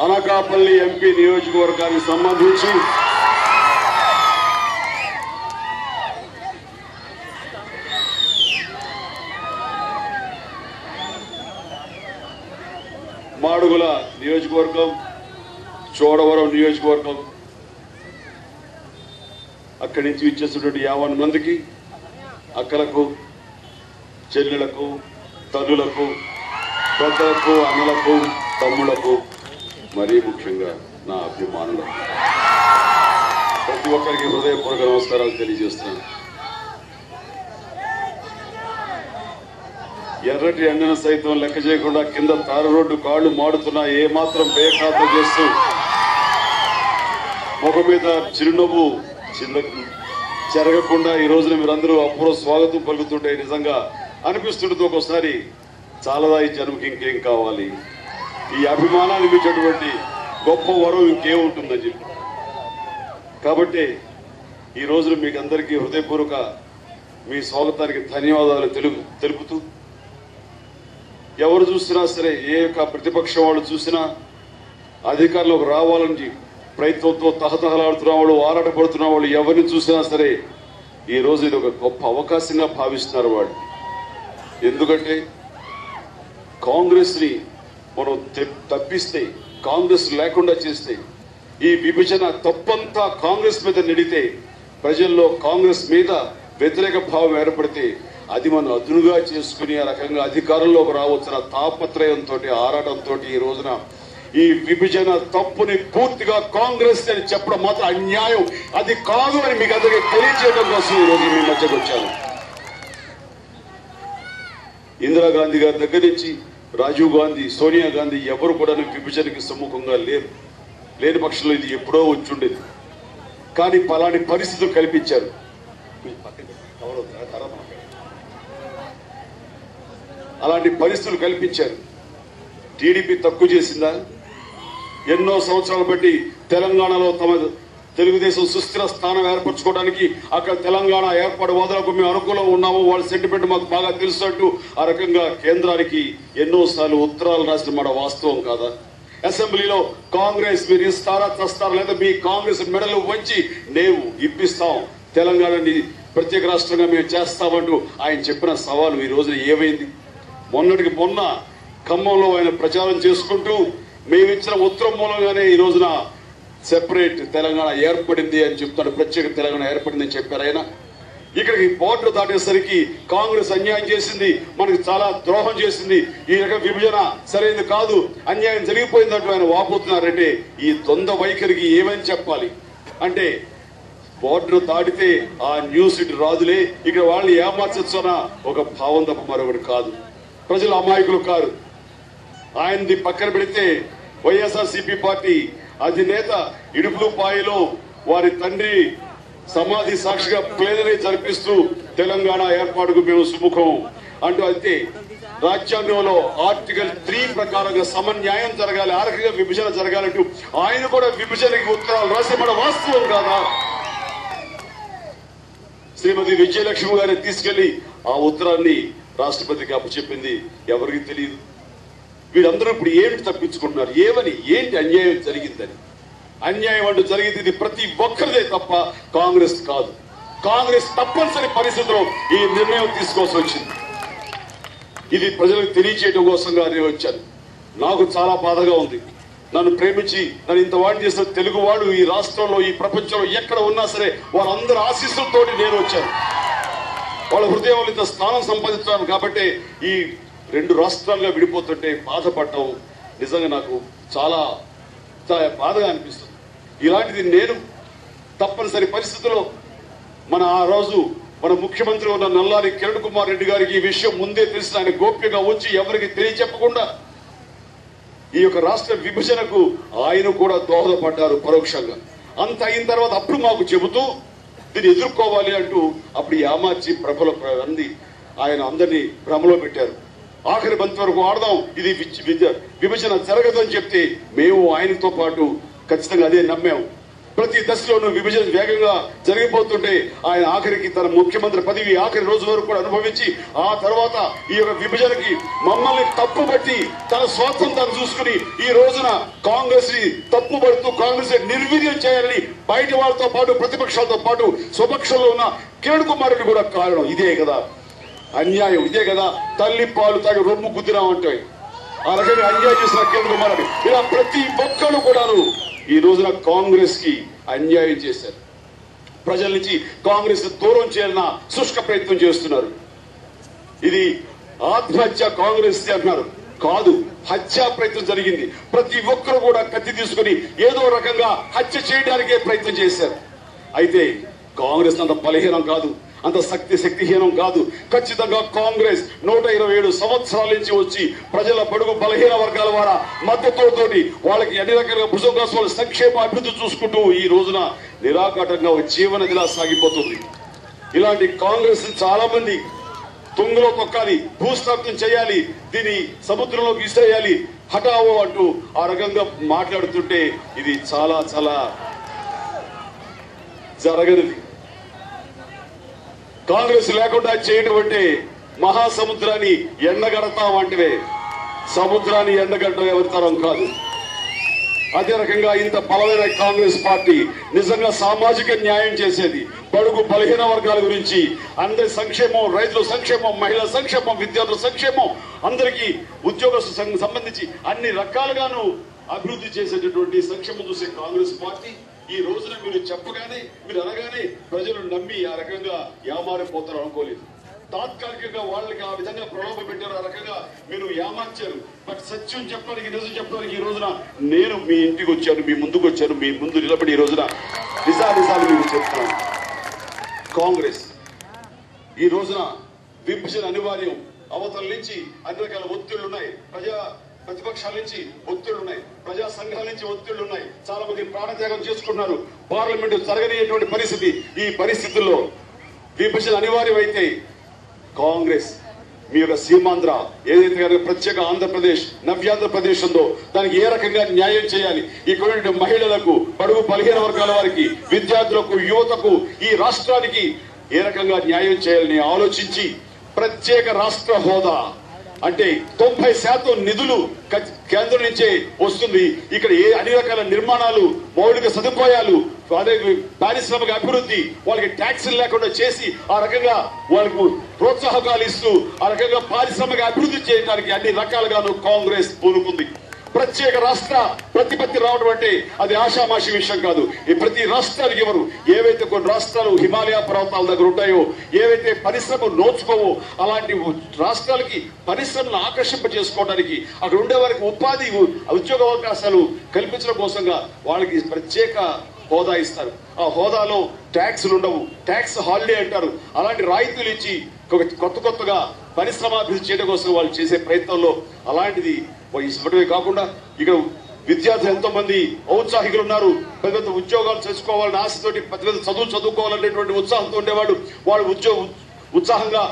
Anakapalli MP నియోజకవర్గానికి సంబంధించి మాడుగుల నియోజకవర్గం, చోడవరం నియోజకవర్గం, అక్కడి నుంచి ఇచ్చేసినటువంటి 50 మందికి అక్కలకు, చెల్లెలకు, తల్లులకు, పెద్దలకు, అన్నలకు, తమ్ముళ్లకు, మరీ ముఖ్యంగా నా అభిమానులకు ప్రతి ఒక్కరికి హృదయపూర్వక నమస్కారాలు తెలియజేస్తున్నాను. ఎర్రటి ఎండను సైతం లెక్క చేయకుండా కింద తార రోడ్డు కాళ్లు మాడుతున్నా ఏమాత్రం బేఖాతా చేస్తూ ముఖం మీద చిరునవ్వు చెరగకుండా ఈ రోజున మీరందరూ అపూర్వ స్వాగతం పలుకుతుంటే నిజంగా అనిపిస్తుంటుంది ఒక్కోసారి చాలదా ఈ జన్మకి ఇంకేం కావాలి, ఈ అభిమానాన్ని మించేటువంటి గొప్ప వరం ఇంకేముంటుందని చెప్పి. కాబట్టి ఈ రోజున మీకు అందరికీ హృదయపూర్వక మీ స్వాగతానికి ధన్యవాదాలు తెలుపుతూ, ఎవరు చూసినా సరే, ఏ యొక్క ప్రతిపక్షం వాళ్ళు చూసినా అధికారంలోకి రావాలని ప్రయత్నంతో తహతహలాడుతున్న వాళ్ళు, ఆరాటపడుతున్న వాళ్ళు ఎవరిని చూసినా సరే ఈ రోజు ఇది ఒక గొప్ప అవకాశంగా భావిస్తున్నారు వాళ్ళు. ఎందుకంటే కాంగ్రెస్ ని మనం తప్పిస్తే, కాంగ్రెస్ లేకుండా చేస్తే, ఈ విభజన తప్పంతా కాంగ్రెస్ మీద నెడితే, ప్రజల్లో కాంగ్రెస్ మీద వ్యతిరేక భావం ఏర్పడితే అది మనం అదునుగా చేసుకుని ఆ రకంగా అధికారంలోకి రావచ్చిన తాపత్రయంతో, ఆరాటంతో ఈ రోజున ఈ విభజన తప్పుని పూర్తిగా కాంగ్రెస్ అని చెప్పడం మాత్రం అన్యాయం, అది కాదు అని మీకు అందరికీ తెలియజేయడం కోసం ఈ రోజు మీ మధ్యకు వచ్చాను. ఇందిరాగాంధీ గారి దగ్గర నుంచి రాజీవ్ గాంధీ, సోనియా గాంధీ ఎవరు కూడా విభజనకి సమ్ముఖంగా లేరు. లేని పక్షంలో ఇది ఎప్పుడో వచ్చుండేది. కానీ పలాని పరిస్థితులు కల్పించారు. అలాంటి పరిస్థితులు కల్పించారు. టీడీపీ తక్కువ చేసిందా? ఎన్నో సంవత్సరాలు బట్టి తెలంగాణలో తమ తెలుగుదేశం సుస్థిర స్థానం ఏర్పరచుకోవడానికి అక్కడ తెలంగాణ ఏర్పాటు వాదులకు మేము అనుకూలంగా ఉన్నాము, వాళ్ళ సెంటిమెంట్ మాకు బాగా తెలుసు ఆ రకంగా కేంద్రానికి ఎన్నోసార్లు ఉత్తరాలు రాసిన మాట వాస్తవం కాదా? అసెంబ్లీలో కాంగ్రెస్ మీరు ఇస్తారా చస్తారా, లేదా మీ కాంగ్రెస్ మెడలు వంచి మేము ఇప్పిస్తాం, తెలంగాణని ప్రత్యేక రాష్ట్రంగా మేము చేస్తామంటూ ఆయన చెప్పిన సవాలు ఈ రోజున ఏమైంది? మొన్నటికి మొన్న ఖమ్మంలో ఆయన ప్రచారం చేసుకుంటూ మేమిచ్చిన ఉత్తరం మూలంగానే ఈ రోజున సెపరేట్ తెలంగాణ ఏర్పడింది అని చెప్తాడు, ప్రత్యేక తెలంగాణ ఏర్పడింది అని చెప్పారు ఆయన. ఇక్కడికి బోర్డర్ దాటేసరికి కాంగ్రెస్ అన్యాయం చేసింది, మనకి చాలా ద్రోహం చేసింది, ఈ రకం విభజన సరైనది కాదు, అన్యాయం జరిగిపోయిందంటూ ఆయన వాపోతున్నారంటే ఈ ద్వంద్వ వైఖరికి ఏమని చెప్పాలి? అంటే బోర్డర్ దాటితే ఆ న్యూస్ ఇటు రాదులే, ఇక్కడ వాళ్ళని ఏమార్చొచ్చన్న ఒక భావం తప్ప మరొకటి కాదు. ప్రజలు అమాయకులు కారు. ఆయనది పక్కన పెడితే వైఎస్ఆర్సీపీ పార్టీ అధినేత ఇడుపులపాయలో వారి తండ్రి సమాధి సాక్షిగా ప్లేనరీ జరిపిస్తూ తెలంగాణ ఏర్పాటుకు మేము సుముఖం అంటూ అయితే రాజ్యాంగంలో ఆర్టికల్ 3 ప్రకారంగా సమన్యాయం జరగాలి, ఆ రకంగా విభజన జరగాలంటూ ఆయన కూడా విభజనకి ఉత్తరాలు రాసి మన వాస్తవం కాదా? శ్రీమతి విజయలక్ష్మి గారిని తీసుకెళ్లి ఆ ఉత్తరాన్ని రాష్ట్రపతికి అప్పచెప్పింది ఎవరికి తెలియదు. వీళ్ళందరూ ఇప్పుడు ఏంటి తప్పించుకుంటున్నారు? ఏంటి అన్యాయం జరిగిందని? అన్యాయం అంటూ జరిగింది ఇది ప్రతి ఒక్కరిదే తప్ప కాంగ్రెస్ కాదు. కాంగ్రెస్ తప్పనిసరి పరిస్థితిలో ఈ నిర్ణయం తీసుకోవాల్సి వచ్చింది. ఇది ప్రజలకు తెలియచేయడం కోసంగా నేను వచ్చాను. నాకు చాలా బాధగా ఉంది. నన్ను ప్రేమించి నన్ను ఇంత వాడిని చేసిన తెలుగువాడు ఈ రాష్ట్రంలో, ఈ ప్రపంచంలో ఎక్కడ ఉన్నా సరే వాళ్ళందరూ ఆశీస్సులతోటి నేను వచ్చాను. వాళ్ళ హృదయంలో ఇంత స్థానం సంపాదించాను. కాబట్టి ఈ 2 రాష్ట్రాలుగా విడిపోతుంటే బాధపడటం నిజంగా నాకు చాలా బాధగా అనిపిస్తుంది. ఇలాంటిది నేను తప్పనిసరి పరిస్థితుల్లో ఆ రోజు మన ముఖ్యమంత్రి ఉన్న నల్లారి కిరణ్ కుమార్ రెడ్డి గారికి ఈ విషయం ముందే తెలిసిన ఆయన గోప్యంగా వచ్చి ఎవరికి తెలియచెప్పకుండా ఈ యొక్క రాష్ట్ర విభజనకు ఆయన కూడా దోహదపడ్డారు పరోక్షంగా. అంత అయిన తర్వాత అప్పుడు మాకు చెబుతూ దీన్ని ఎదుర్కోవాలి అంటూ అప్పుడు యామార్చి ప్రభల అంది ఆయన అందరినీ భ్రమలో పెట్టారు. ఆఖరి బంతి వరకు ఆడదాం, ఇది విభజన జరగదు అని చెప్తే మేము ఆయనతో పాటు ఖచ్చితంగా అదే నమ్మాము. ప్రతి దశలోనూ విభజన వేగంగా జరిగిపోతుంటే ఆయన ఆఖరికి తన ముఖ్యమంత్రి పదవి ఆఖరి రోజు వరకు కూడా అనుభవించి ఆ తర్వాత ఈ యొక్క విభజనకి మమ్మల్ని తప్పుబట్టి తన స్వార్థం తాను చూసుకుని ఈ రోజున కాంగ్రెస్ ని తప్పుపడుతూ కాంగ్రెస్ ని నిర్వీర్యం చేయాలని బయట వాళ్ళతో పాటు ప్రతిపక్షాలతో పాటు స్వపక్షంలో ఉన్న కిరణ్ కుమార్ రెడ్డి కూడా కారణం. ఇదే కదా అన్యాయం, ఇదే కదా తల్లి పాలు తాగి రొమ్ము గుద్దినామంటే ఆ రకంగా అన్యాయం చేసిన కిరణ్ కుమార్ రెడ్డి ఇలా ప్రతి ఒక్కరు కూడాను ఈ రోజున కాంగ్రెస్ కి అన్యాయం చేశారు. ప్రజల నుంచి కాంగ్రెస్ దూరం చేయాలన్న శుష్క ప్రయత్నం చేస్తున్నారు. ఇది ఆత్మహత్య కాంగ్రెస్ అంటున్నారు, కాదు హత్యా ప్రయత్నం జరిగింది. ప్రతి ఒక్కరు కూడా కత్తి తీసుకుని ఏదో రకంగా హత్య చేయడానికే ప్రయత్నం చేశారు. అయితే కాంగ్రెస్ అంత బలహీనం కాదు, అంత శక్తిహీనం కాదు. ఖచ్చితంగా కాంగ్రెస్ 127 సంవత్సరాల నుంచి వచ్చి ప్రజల బడుగు బలహీన వర్గాల వారి మద్దతుతోటి వాళ్ళకి అన్ని రకాలుగా భుజంగాస్వాల సంక్షేమ అభివృద్ధి చూసుకుంటూ ఈ రోజున నిరాఘాటంగా జీవనదిలా సాగిపోతుంది. ఇలాంటి కాంగ్రెస్ చాలా మంది తుంగలో తొక్కాలి, భూస్థాపితం చేయాలి, దీన్ని సముద్రంలోకి విసిరేయాలి, హఠావో అంటూ ఆ రకంగా మాట్లాడుతుంటే ఇది చాలా చాలా జరగనిది. కాంగ్రెస్ లేకుండా చేయడం అంటే మహాసముద్రాన్ని ఎండగడతాం అంటే సముద్రాన్ని ఎండగట్టడం ఎవరి తరం కాదు. అదే రకంగా ఇంత బలమైన కాంగ్రెస్ పార్టీ నిజంగా సామాజిక న్యాయం చేసేది, బడుగు బలహీన వర్గాల గురించి అందరి సంక్షేమం, రైతుల సంక్షేమం, మహిళల సంక్షేమం, విద్యార్థుల సంక్షేమం, అందరికీ ఉద్యోగస్తులకు సంబంధించి అన్ని రకాలుగాను అభివృద్ధి చేసేటటువంటి సంక్షేమం చూసే కాంగ్రెస్ పార్టీ ఈ రోజున మీరు చెప్పగానే మీరు అనగానే ప్రజలు నమ్మి ఆ రకంగా ఏమారిపోతారు అనుకోలేదు. తాత్కాలికంగా వాళ్ళకి ఆ విధంగా ప్రలోభ పెట్టారు, ఆ రకంగా మీరు ఏమార్చారు. బట్ సత్యం చెప్పడానికి, నిజం చెప్పడానికి ఈ రోజున నేను మీ ఇంటికి వచ్చాను, మీ ముందుకు వచ్చాను, మీ ముందు నిలబడి ఈ రోజున నిజాలు మీకు చెప్తాను. కాంగ్రెస్ ఈ రోజున విభజన అనివార్యం, అవతల నుంచి అన్ని రకాల ఒత్తిళ్లున్నాయి, ప్రతిపక్షాల నుంచి ఒత్తిళ్లున్నాయి, ప్రజా సంఘాల నుంచి ఒత్తిళ్లున్నాయి, చాలా మంది ప్రాణత్యాగం చేసుకుంటున్నారు, పార్లమెంటు జరగనిటువంటి పరిస్థితి. ఈ పరిస్థితుల్లో విభజన అనివార్యమైతే కాంగ్రెస్ మీ యొక్క సీమాంధ్ర ఏదైతే ప్రత్యేక ఆంధ్రప్రదేశ్, నవ్యాంధ్రప్రదేశ్ ఉందో దానికి ఏ రకంగా న్యాయం చేయాలి, ఇక్కడ మహిళలకు, బడుగు బలహీన వర్గాల వారికి, విద్యార్థులకు, యువతకు, ఈ రాష్ట్రానికి ఏ రకంగా న్యాయం చేయాలని ఆలోచించి ప్రత్యేక రాష్ట్ర హోదా అంటే 90% నిధులు కేంద్రం నుంచే వస్తుంది. ఇక్కడ అన్ని రకాల నిర్మాణాలు, మౌలిక సదుపాయాలు, పారిశ్రామిక అభివృద్ధి, వాళ్ళకి ట్యాక్సులు లేకుండా చేసి ఆ రకంగా వాళ్ళకు ప్రోత్సాహకాలు ఇస్తూ ఆ రకంగా పారిశ్రామిక అభివృద్ధి చేయడానికి అన్ని రకాలుగాను కాంగ్రెస్ పూనుకుంది. ప్రత్యేక రాష్ట్ర ప్రతిపత్తి రావడం అంటే అది ఆషామాషి విషయం కాదు. ఈ ప్రతి రాష్ట్రానికి ఎవరు ఏవైతే కొన్ని రాష్ట్రాలు హిమాలయ పర్వతాల దగ్గర ఉంటాయో, ఏవైతే పరిశ్రమలు నోచుకోవో అలాంటి రాష్ట్రాలకి పరిశ్రమను ఆకర్షింప చేసుకోవడానికి, అక్కడ ఉండే వారికి ఉపాధి ఉద్యోగ అవకాశాలు కల్పించడం కోసంగా వాళ్ళకి ప్రత్యేక హోదా ఇస్తారు. ఆ హోదాలో ట్యాక్సులు ఉండవు, ట్యాక్స్ హాలిడే అంటారు. అలాంటి రాయితీలు ఇచ్చి కొత్తగా పరిశ్రమాభివృద్ధి చేయడం కోసం వాళ్ళు చేసే ప్రయత్నంలో అలాంటిది ఇవ్వడమే కాకుండా ఇక్కడ విద్యార్థులు ఎంతో మంది ఔత్సాహికులు ఉన్నారు. పెద్ద పెద్ద ఉద్యోగాలు చేసుకోవాలని ఆశతోటి, పెద్ద పెద్ద చదువుకోవాలనేటువంటి ఉత్సాహంతో ఉండేవాడు. వాళ్ళు ఉత్సాహంగా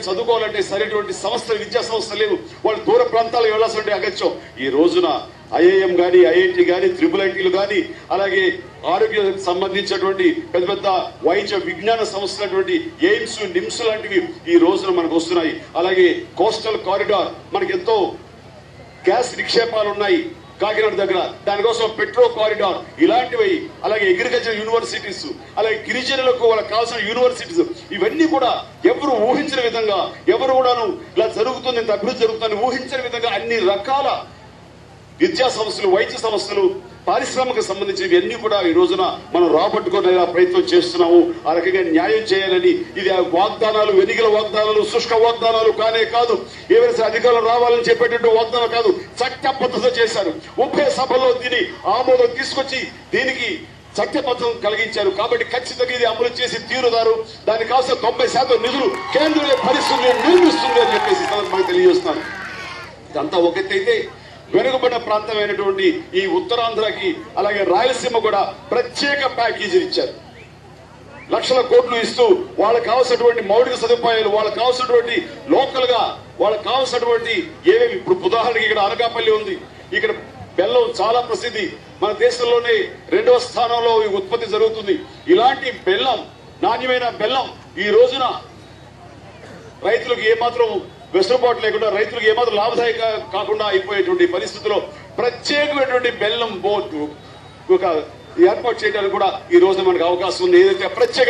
చదువుకోవాలంటే సరైనటువంటి సంస్థలు, విద్యా సంస్థలు లేవు. వాళ్ళు దూర ప్రాంతాలకు వెళ్లాల్సిన అగత్యం. ఈ రోజున ఐఐఎం గాని, ఐఐటి గాని, IIITలు గాని, అలాగే ఆరోగ్య సంబంధించినటువంటి పెద్ద పెద్ద వైద్య విజ్ఞాన సంస్థలటువంటి ఎయిమ్స్, నిమ్స్ లాంటివి ఈ రోజున మనకు వస్తున్నాయి. అలాగే కోస్టల్ కారిడార్, మనకి ఎంతో గ్యాస్ నిక్షేపాలు ఉన్నాయి కాకినాడ దగ్గర, దానికోసం పెట్రో కారిడార్ ఇలాంటివి, అలాగే అగ్రికల్చర్ యూనివర్సిటీస్, అలాగే గిరిజనులకు వాళ్ళకి కావాల్సిన యూనివర్సిటీస్, ఇవన్నీ కూడా ఎవరు ఊహించిన విధంగా, ఎవరు కూడాను ఇలా జరుగుతుంది, ఇంత అభివృద్ధి జరుగుతుందని ఊహించిన విధంగా అన్ని రకాల విద్యా సంస్థలు, వైద్య సంస్థలు, పారిశ్రామిక సంబంధించినవి అన్ని కూడా ఈ రోజున మనం రాబట్టుకునే ప్రయత్నం చేస్తున్నాము. ఆ రకంగా న్యాయం చేయాలని. ఇది వాగ్దానాలు, వెనిగల వాగ్దానాలు, శుష్క వాగ్దానాలు కానే కాదు. ఏవైనా అధికారులు రావాలని చెప్పేటట్టు వాగ్దానం కాదు, చట్టబద్ధత చేశారు. ఉభయ సభలో దీని ఆమోదం తీసుకొచ్చి దీనికి చట్టబద్ధం కలిగించారు. కాబట్టి ఖచ్చితంగా ఇది అమలు చేసి తీరుదారు. దానికి కావాల్సిన 90% నిధులు కేంద్రమే భరిస్తుంది, నిర్మిస్తుంది అని చెప్పేసి మనకు తెలియజేస్తున్నాను. ఇదంతా ఒకటైతే వెనుకబడిన ప్రాంతమైనటువంటి ఈ ఉత్తరాంధ్రకి, అలాగే రాయలసీమ కూడా ప్రత్యేక ప్యాకేజీలు ఇచ్చారు. లక్షల కోట్లు ఇస్తూ వాళ్ళకి కావాల్సినటువంటి మౌలిక సదుపాయాలు, వాళ్ళకి కావాల్సినటువంటి లోకల్ గా వాళ్ళకి కావాల్సినటువంటి ఏమేమి, ఇప్పుడు ఉదాహరణకి ఇక్కడ అనకాపల్లి ఉంది, ఇక్కడ బెల్లం చాలా ప్రసిద్ధి. మన దేశంలోనే 2వ స్థానంలో ఈ ఉత్పత్తి జరుగుతుంది. ఇలాంటి బెల్లం, నాణ్యమైన బెల్లం ఈ రోజున రైతులకు ఏమాత్రం వెసులుబాటు లేకుండా, రైతులకు ఏమాత్రం లాభదాయక కాకుండా అయిపోయేటువంటి పరిస్థితుల్లో ప్రత్యేకమైనటువంటి బెల్లం బోర్డు ఒక ఏర్పాటు చేయడానికి కూడా ఈ రోజున మనకు అవకాశం ఉంది. ఏదైతే ప్రత్యేక